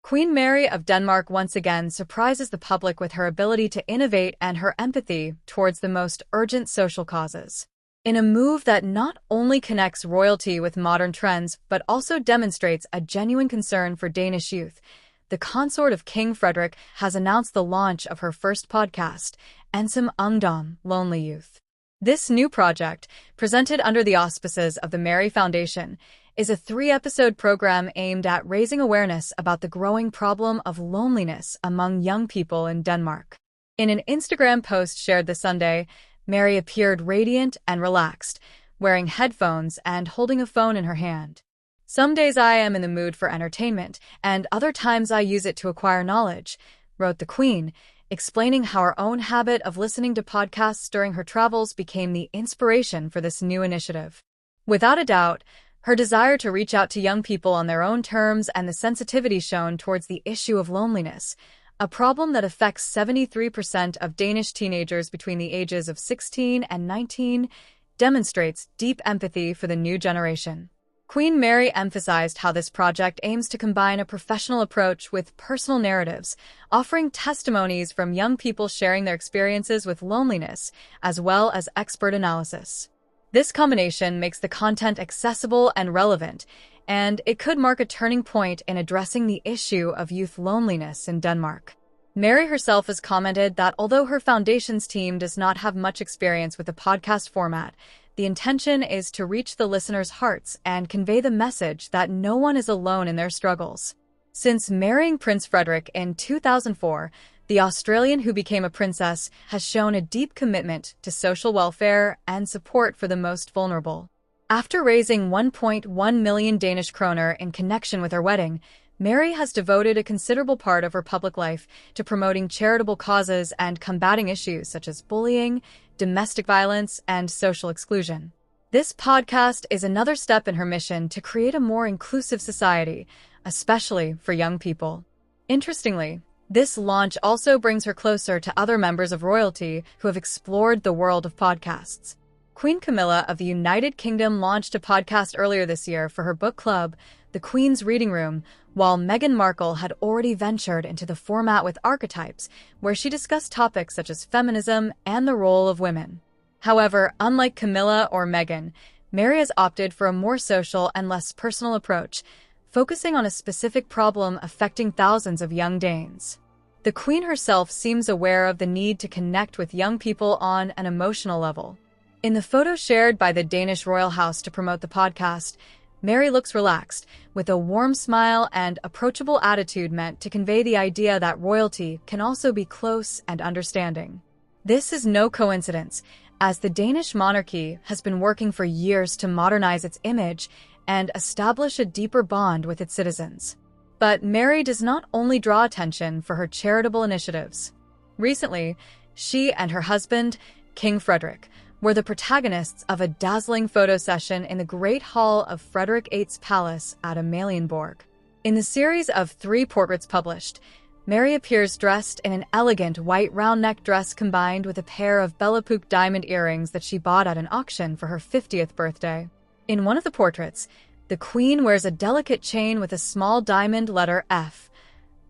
Queen Mary of Denmark once again surprises the public with her ability to innovate and her empathy towards the most urgent social causes. In a move that not only connects royalty with modern trends, but also demonstrates a genuine concern for Danish youth, the consort of King Frederik has announced the launch of her first podcast, Ensom Ungdom, Lonely Youth. This new project, presented under the auspices of the Mary Foundation, is a 3-episode program aimed at raising awareness about the growing problem of loneliness among young people in Denmark. In an Instagram post shared this Sunday, Mary appeared radiant and relaxed, wearing headphones and holding a phone in her hand. "Some days I am in the mood for entertainment, and other times I use it to acquire knowledge," wrote the Queen, explaining how her own habit of listening to podcasts during her travels became the inspiration for this new initiative. Without a doubt, her desire to reach out to young people on their own terms and the sensitivity shown towards the issue of loneliness, a problem that affects 73% of Danish teenagers between the ages of 16 and 19, demonstrates deep empathy for the new generation. Queen Mary emphasized how this project aims to combine a professional approach with personal narratives, offering testimonies from young people sharing their experiences with loneliness, as well as expert analysis. This combination makes the content accessible and relevant, and it could mark a turning point in addressing the issue of youth loneliness in Denmark. Mary herself has commented that although her foundation's team does not have much experience with the podcast format, the intention is to reach the listeners' hearts and convey the message that no one is alone in their struggles. Since marrying Prince Frederik in 2004, the Australian who became a princess has shown a deep commitment to social welfare and support for the most vulnerable. After raising 1.1 million Danish kroner in connection with her wedding, Mary has devoted a considerable part of her public life to promoting charitable causes and combating issues such as bullying, domestic violence, and social exclusion. This podcast is another step in her mission to create a more inclusive society, especially for young people. Interestingly, this launch also brings her closer to other members of royalty who have explored the world of podcasts. Queen Camilla of the United Kingdom launched a podcast earlier this year for her book club, The Queen's Reading Room, while Meghan Markle had already ventured into the format with Archetypes, where she discussed topics such as feminism and the role of women. However, unlike Camilla or Meghan, Mary has opted for a more social and less personal approach, focusing on a specific problem affecting thousands of young Danes. The Queen herself seems aware of the need to connect with young people on an emotional level. In the photo shared by the Danish royal house to promote the podcast, Mary looks relaxed, with a warm smile and approachable attitude meant to convey the idea that royalty can also be close and understanding. This is no coincidence, as the Danish monarchy has been working for years to modernize its image and establish a deeper bond with its citizens. But Mary does not only draw attention for her charitable initiatives. Recently, she and her husband, King Frederik, were the protagonists of a dazzling photo session in the Great Hall of Frederik VIII's palace at Amalienborg. In the series of 3 portraits published, Mary appears dressed in an elegant white round-neck dress combined with a pair of Bellepuque diamond earrings that she bought at an auction for her 50th birthday. In one of the portraits, the Queen wears a delicate chain with a small diamond letter F,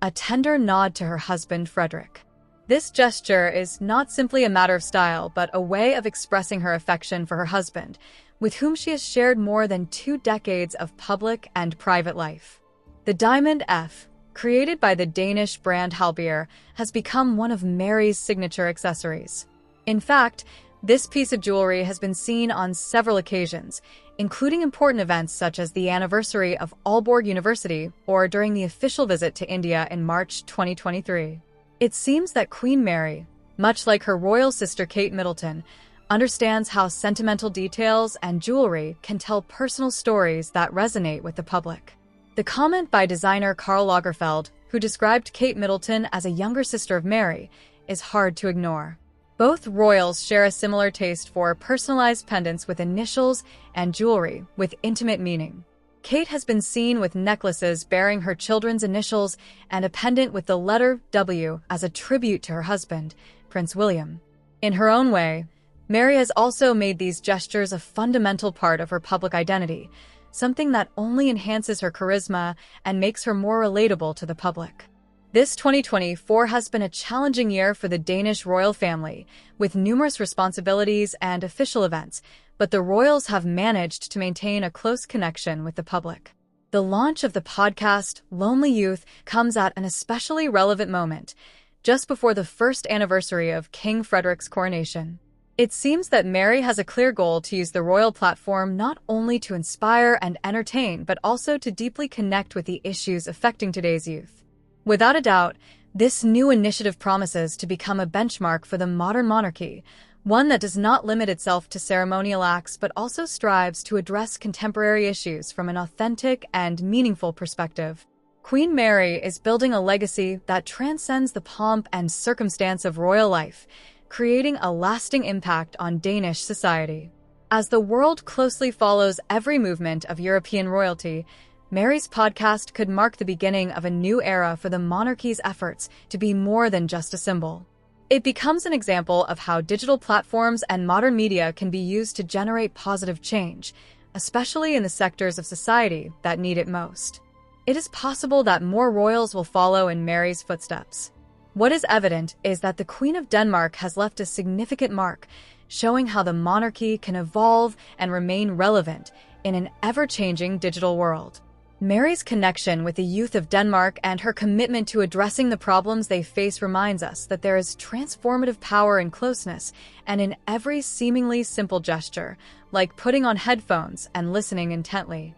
a tender nod to her husband Frederik. This gesture is not simply a matter of style, but a way of expressing her affection for her husband, with whom she has shared more than 2 decades of public and private life. The diamond F, created by the Danish brand Halbier, has become one of Mary's signature accessories. In fact, this piece of jewelry has been seen on several occasions, including important events such as the anniversary of Aalborg University or during the official visit to India in March 2023. It seems that Queen Mary, much like her royal sister Kate Middleton, understands how sentimental details and jewelry can tell personal stories that resonate with the public. The comment by designer Karl Lagerfeld, who described Kate Middleton as a younger sister of Mary, is hard to ignore. Both royals share a similar taste for personalized pendants with initials and jewelry with intimate meaning. Kate has been seen with necklaces bearing her children's initials and a pendant with the letter W as a tribute to her husband, Prince William. In her own way, Mary has also made these gestures a fundamental part of her public identity, something that only enhances her charisma and makes her more relatable to the public. This 2024 has been a challenging year for the Danish royal family, with numerous responsibilities and official events, but the royals have managed to maintain a close connection with the public. The launch of the podcast, Lonely Youth, comes at an especially relevant moment, just before the first anniversary of King Frederick's coronation. It seems that Mary has a clear goal to use the royal platform not only to inspire and entertain, but also to deeply connect with the issues affecting today's youth. Without a doubt, this new initiative promises to become a benchmark for the modern monarchy, one that does not limit itself to ceremonial acts but also strives to address contemporary issues from an authentic and meaningful perspective. Queen Mary is building a legacy that transcends the pomp and circumstance of royal life, creating a lasting impact on Danish society. As the world closely follows every movement of European royalty, Mary's podcast could mark the beginning of a new era for the monarchy's efforts to be more than just a symbol. It becomes an example of how digital platforms and modern media can be used to generate positive change, especially in the sectors of society that need it most. It is possible that more royals will follow in Mary's footsteps. What is evident is that the Queen of Denmark has left a significant mark, showing how the monarchy can evolve and remain relevant in an ever-changing digital world. Mary's connection with the youth of Denmark and her commitment to addressing the problems they face reminds us that there is transformative power in closeness and in every seemingly simple gesture, like putting on headphones and listening intently.